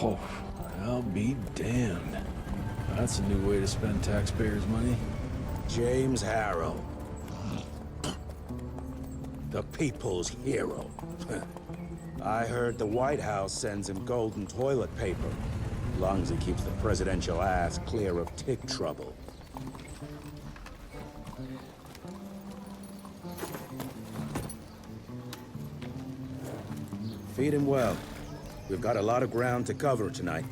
Oh, I'll be damned. That's a new way to spend taxpayers' money. James Harrow. The people's hero. I heard the White House sends him golden toilet paper. Long as he keeps the presidential ass clear of tick trouble. Feed him well. We've got a lot of ground to cover tonight.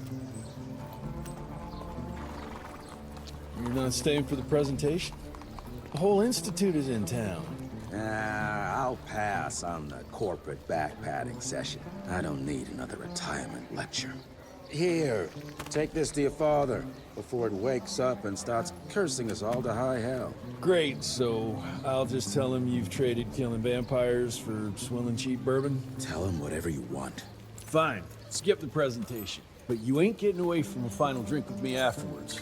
You're not staying for the presentation? The whole institute is in town. I'll pass on the corporate backpatting session. I don't need another retirement lecture. Here, take this to your father before it wakes up and starts cursing us all to high hell. Great, so I'll just tell him you've traded killing vampires for swilling cheap bourbon? Tell him whatever you want. Fine, skip the presentation. But you ain't getting away from a final drink with me afterwards.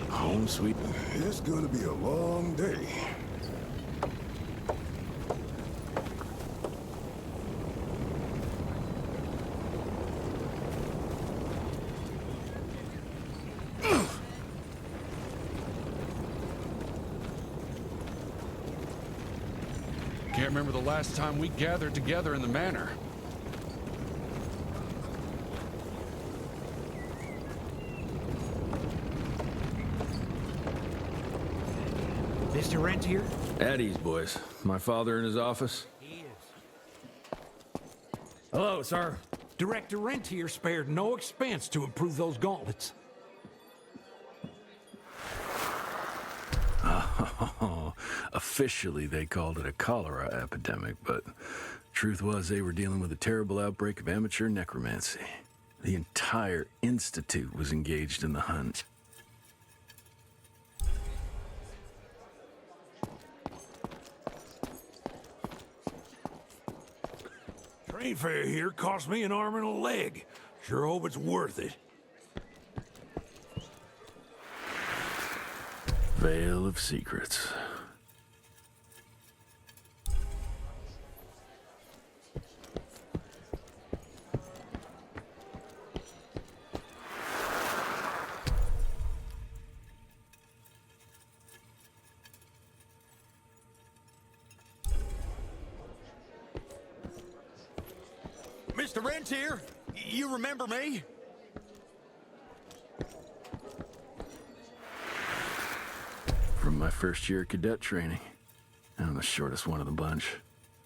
Home sweet. It's gonna be a long day. Can't remember the last time we gathered together in the manor. Mr. Rent here? At ease, boys. My father in his office? He is. Hello, sir. Director Rent here spared no expense to improve those gauntlets. Oh, officially they called it a cholera epidemic, but truth was they were dealing with a terrible outbreak of amateur necromancy. The entire institute was engaged in the hunt. Train fare here cost me an arm and a leg. Sure hope it's worth it. Veil of Secrets. Mr. Rent here? You remember me? From my first year of cadet training. I'm the shortest one of the bunch.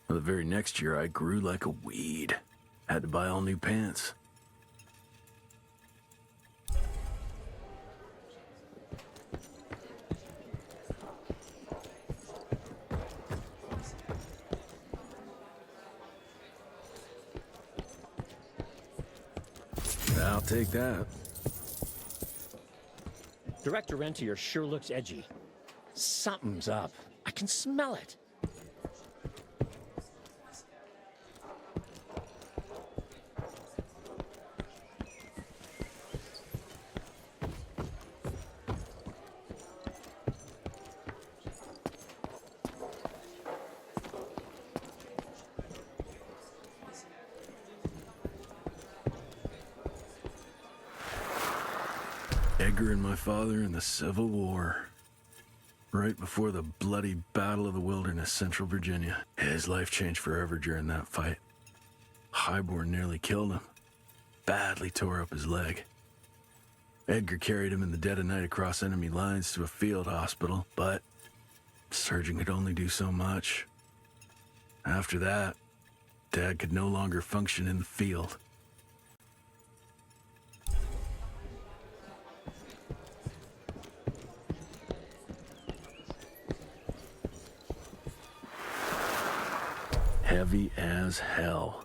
Well, the very next year, I grew like a weed. Had to buy all new pants. I'll take that. Director Rentier sure looks edgy. Something's up. I can smell it. Edgar and my father in the Civil War. Right before the bloody Battle of the Wilderness, Central Virginia. His life changed forever during that fight. Highborn nearly killed him. Badly tore up his leg. Edgar carried him in the dead of night across enemy lines to a field hospital, but the surgeon could only do so much. After that, Dad could no longer function in the field. Heavy as hell.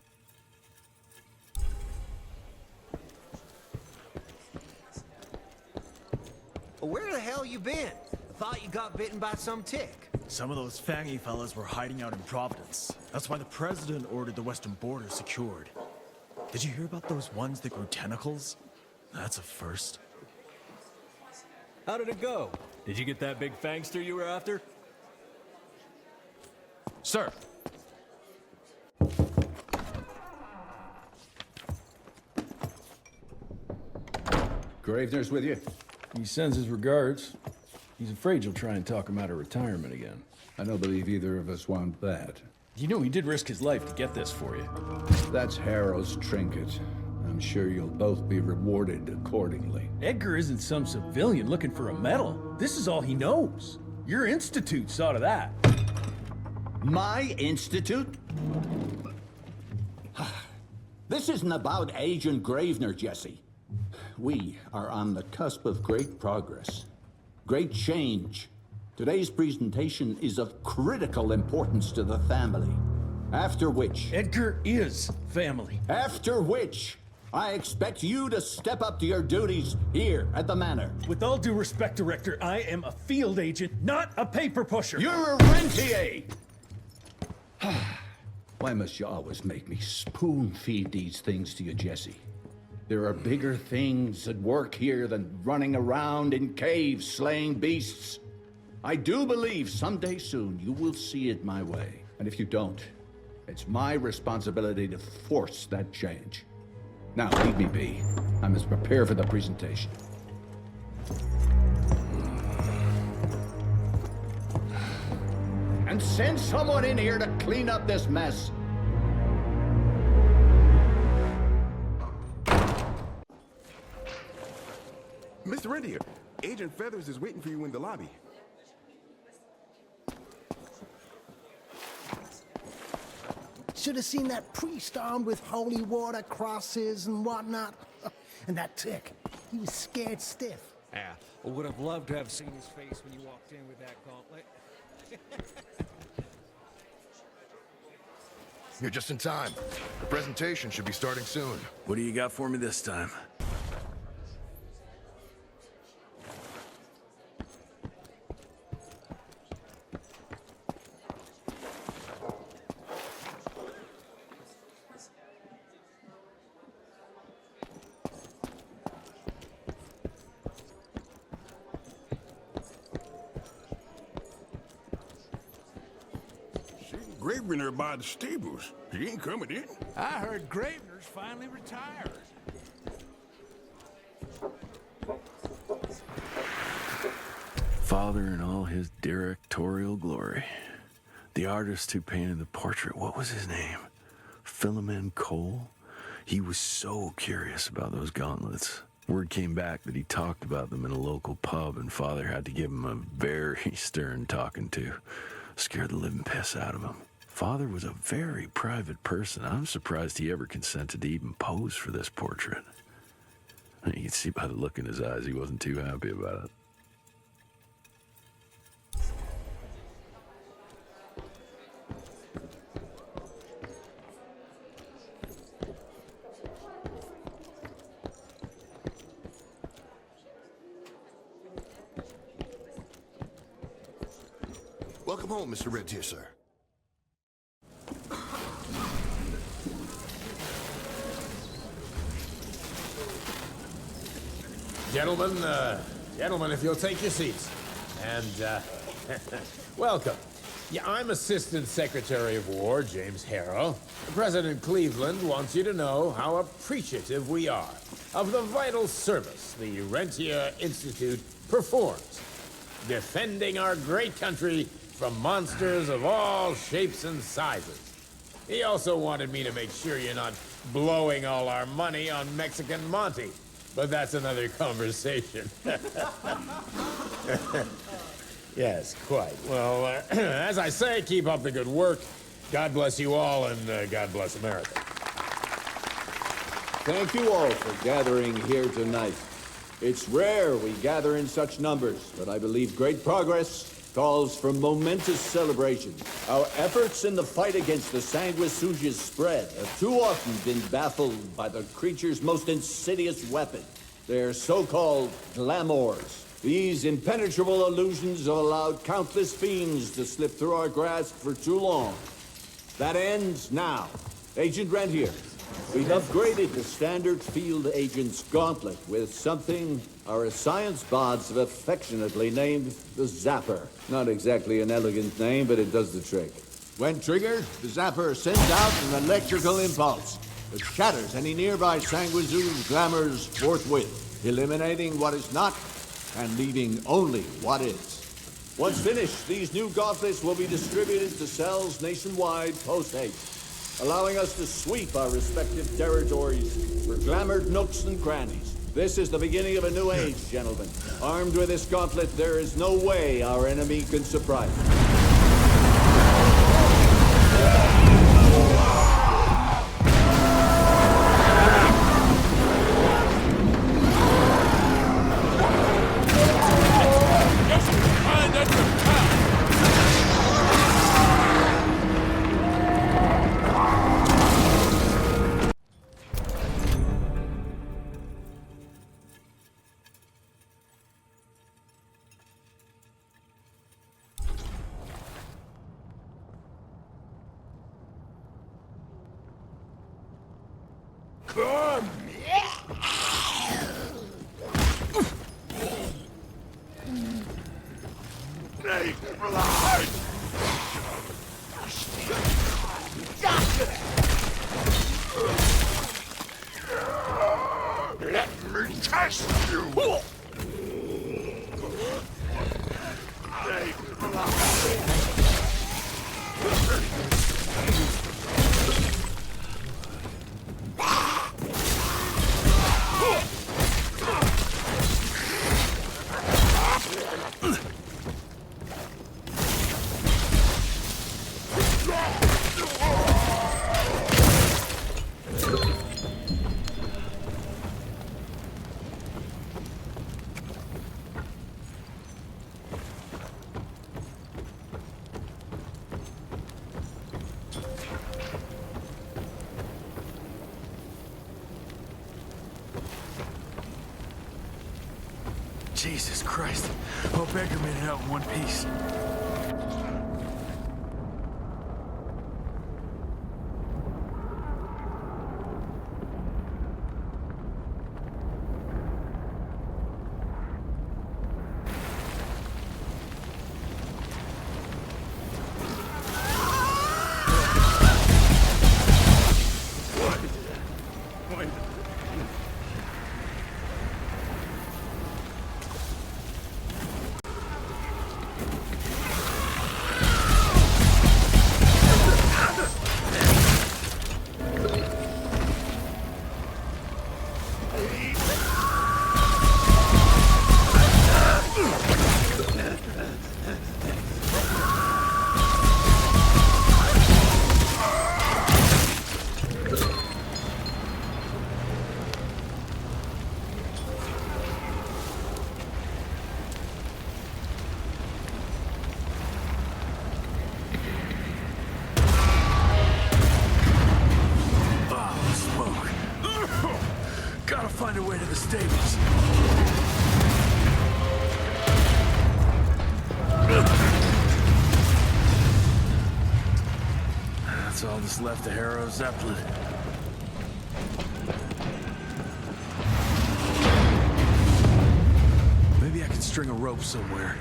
Where the hell you been? I thought you got bitten by some tick. Some of those fangy fellas were hiding out in Providence. That's why the president ordered the western border secured. Did you hear about those ones that grew tentacles? That's a first. How did it go? Did you get that big fangster you were after? Sir. Gravener's with you? He sends his regards. He's afraid you'll try and talk him out of retirement again. I don't believe either of us want that. You know he did risk his life to get this for you. That's Harrow's trinket. I'm sure you'll both be rewarded accordingly. Edgar isn't some civilian looking for a medal. This is all he knows. Your institute saw to that. My institute? This isn't about Agent Gravener, Jesse. We are on the cusp of great progress, great change. Today's presentation is of critical importance to the family. After which... Edgar is family. After which, I expect you to step up to your duties here at the Manor. With all due respect, Director, I am a field agent, not a paper pusher. You're a rentier! Why must you always make me spoon-feed these things to you, Jesse? There are bigger things at work here than running around in caves slaying beasts. I do believe someday soon you will see it my way. And if you don't, it's my responsibility to force that change. Now, leave me be. I must prepare for the presentation. And send someone in here to clean up this mess. Mr. Rentier, Agent Feathers is waiting for you in the lobby. Should have seen that priest armed with holy water, crosses, and whatnot. And that tick, he was scared stiff. Yeah, I would have loved to have seen his face when you walked in with that gauntlet. You're just in time. The presentation should be starting soon. What do you got for me this time? Gravener by the stables. He ain't coming in. I heard Gravener's finally retired. Father in all his directorial glory. The artist who painted the portrait, what was his name? Philomen Cole? He was so curious about those gauntlets. Word came back that he talked about them in a local pub, and Father had to give him a very stern talking to. Scared the living piss out of him. Father was a very private person. I'm surprised he ever consented to even pose for this portrait. You can see by the look in his eyes he wasn't too happy about it. Welcome home, Mr. Rentier, sir. Gentlemen, if you'll take your seats. And, welcome. Yeah, I'm Assistant Secretary of War, James Harrow. President Cleveland wants you to know how appreciative we are of the vital service the Rentier Institute performs, defending our great country from monsters of all shapes and sizes. He also wanted me to make sure you're not blowing all our money on Mexican Monty. But that's another conversation. Yes, quite. Well, as I say, keep up the good work. God bless you all, and God bless America. Thank you all for gathering here tonight. It's rare we gather in such numbers, but I believe great progress calls for momentous celebration. Our efforts in the fight against the sanguisuga's spread have too often been baffled by the creature's most insidious weapon, their so-called glamours. These impenetrable illusions have allowed countless fiends to slip through our grasp for too long. That ends now. Agent Rentier, we've upgraded the standard field agent's gauntlet with something our science bots have affectionately named the Zapper. Not exactly an elegant name, but it does the trick. When triggered, the zapper sends out an electrical impulse that shatters any nearby sanguizu's glamours forthwith, eliminating what is not and leaving only what is. Once finished, these new gauntlets will be distributed to cells nationwide post-haste, allowing us to sweep our respective territories for glamored nooks and crannies. This is the beginning of a new age, gentlemen. Armed with this gauntlet, there is no way our enemy can surprise us. Let me test you! Jesus Christ. Hope Edgar made it out in one piece. Find a way to the stables. That's all that's left of Harrow's Zeppelin. Maybe I can string a rope somewhere.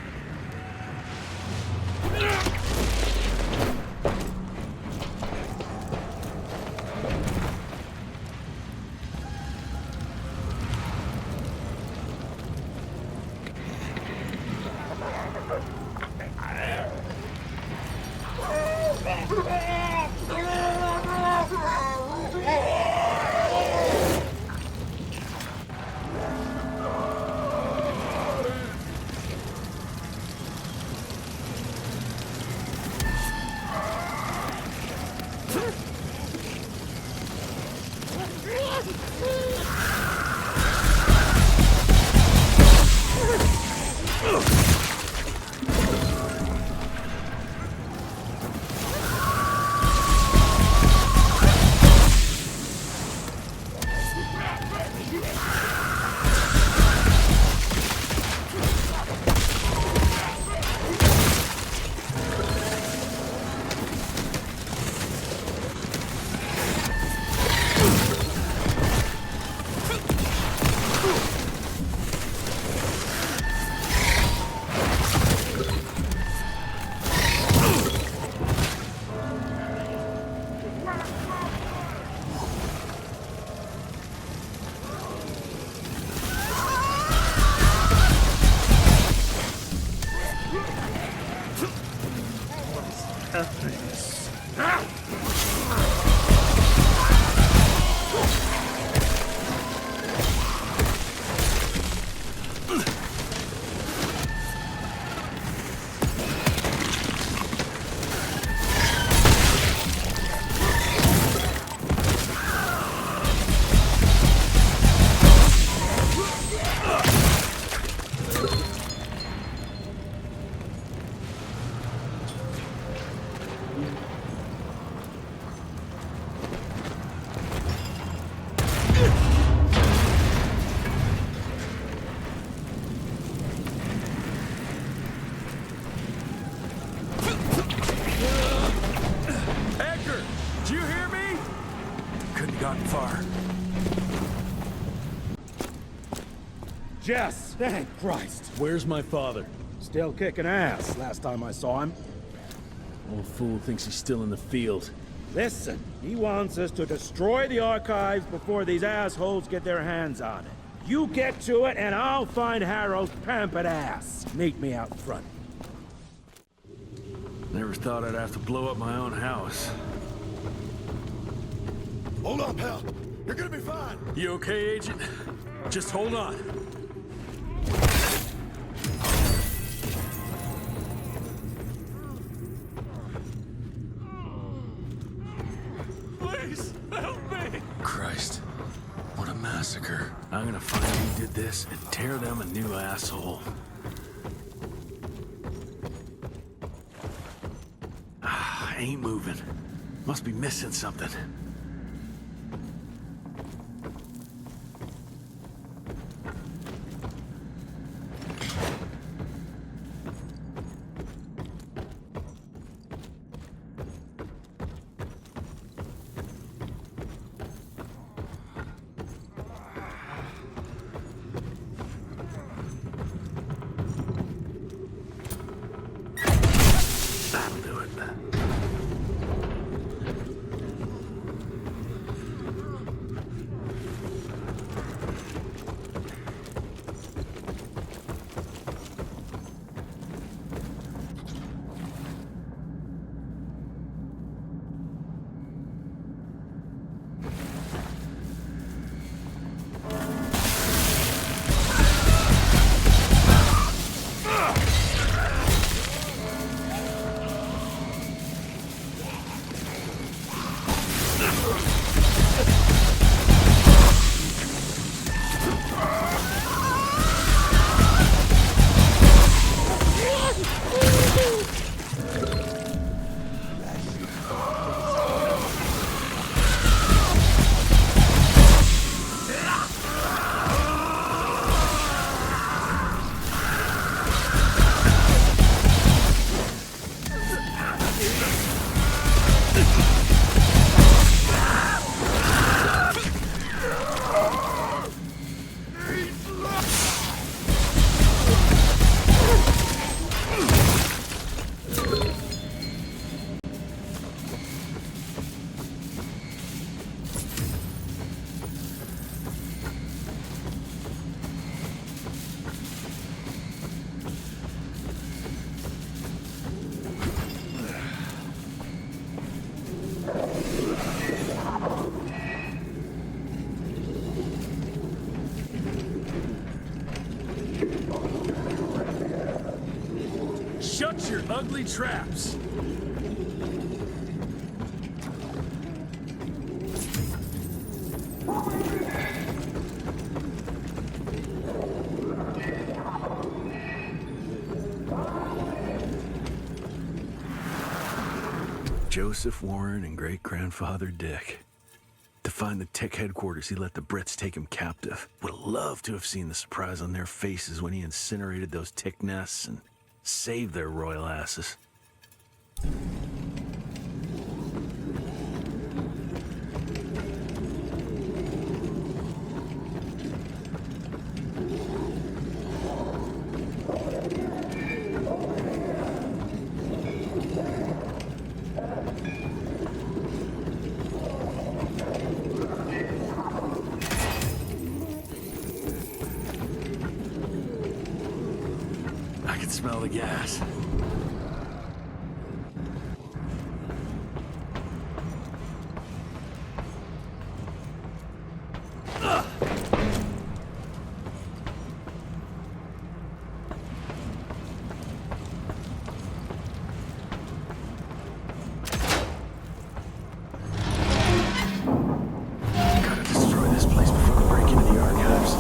Jess, thank Christ. Where's my father? Still kicking ass last time I saw him. Old fool thinks he's still in the field. Listen, he wants us to destroy the archives before these assholes get their hands on it. You get to it, and I'll find Harrow's pampered ass. Meet me out front. Never thought I'd have to blow up my own house. Hold on, pal. You're gonna be fine. You okay, Agent? Just hold on. Please, help me! Christ. What a massacre. I'm gonna find who did this and tear them a new asshole. Ain't moving. Must be missing something. That'll do it. Shut your ugly traps! Joseph Warren and great-grandfather Dick. To find the Tick headquarters, he let the Brits take him captive. Would have loved to have seen the surprise on their faces when he incinerated those Tick nests and saved their royal asses. I can smell the gas. Gotta destroy this place before they break into the archives.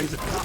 poison.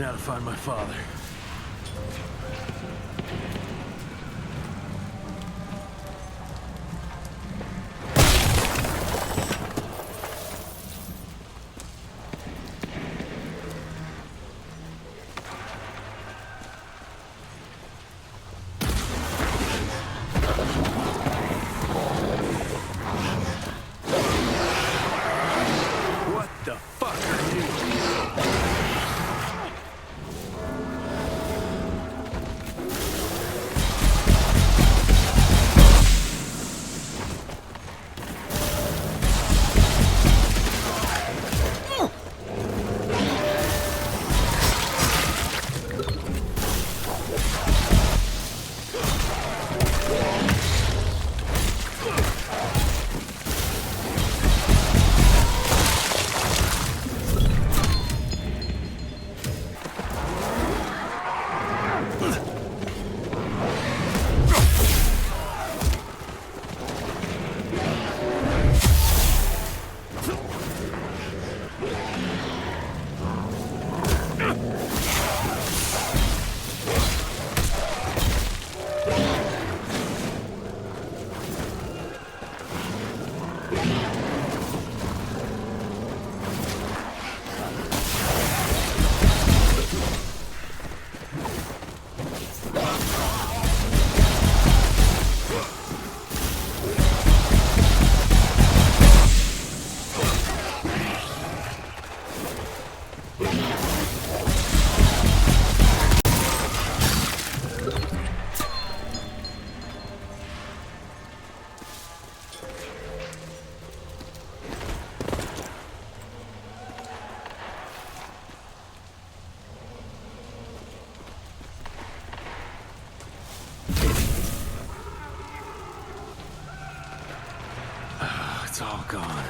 Now to find my father. What the fuck are you? It's all gone.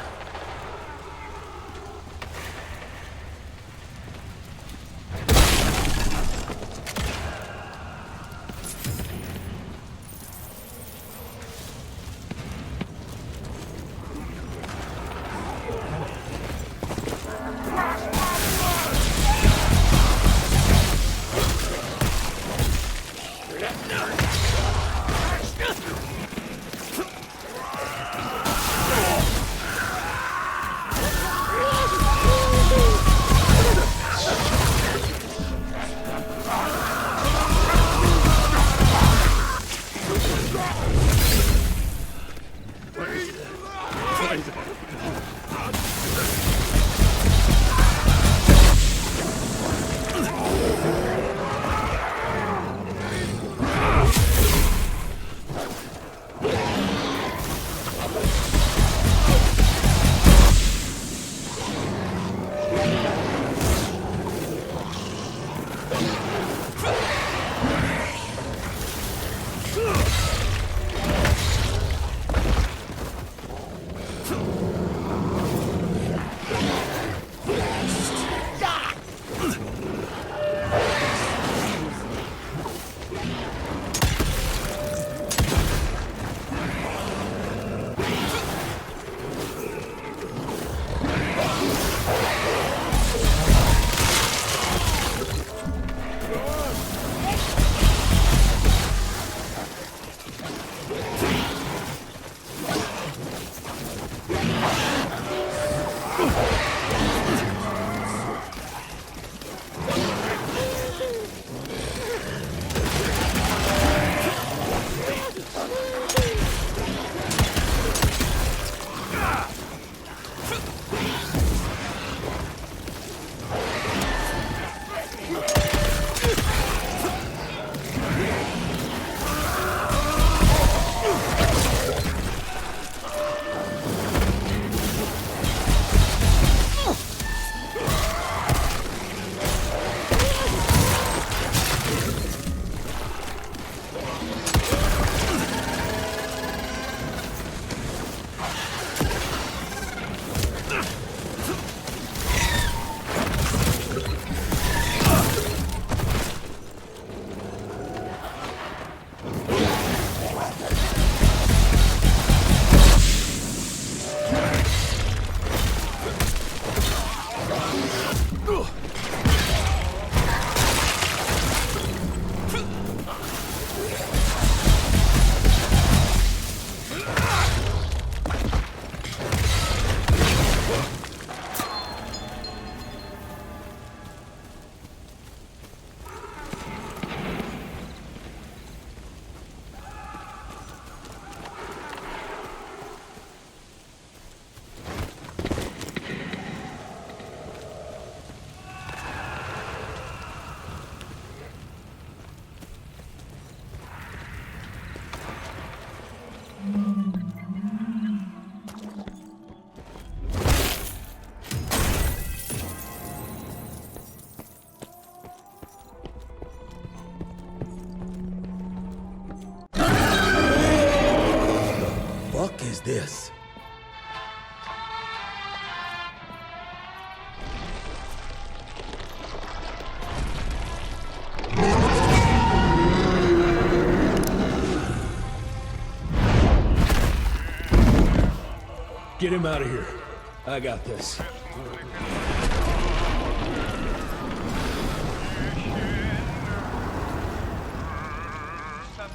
this. Get him out of here. I got this.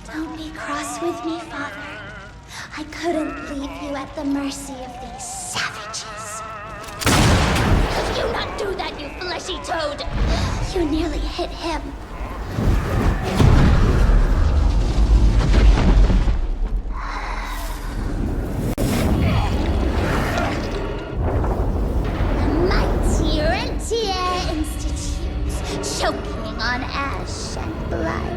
Don't be cross with me, Father. I couldn't leave you at the mercy of these savages. Could you not do that, you fleshy toad? You nearly hit him. Mighty Rentier Institutes, choking on ash and blood.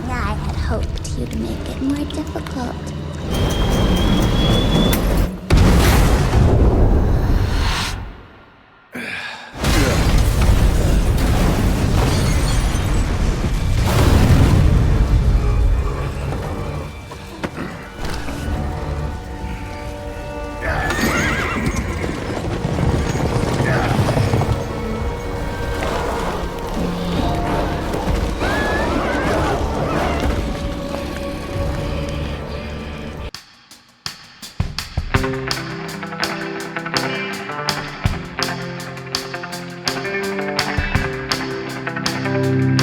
I had hoped you'd make it more difficult. Thank you.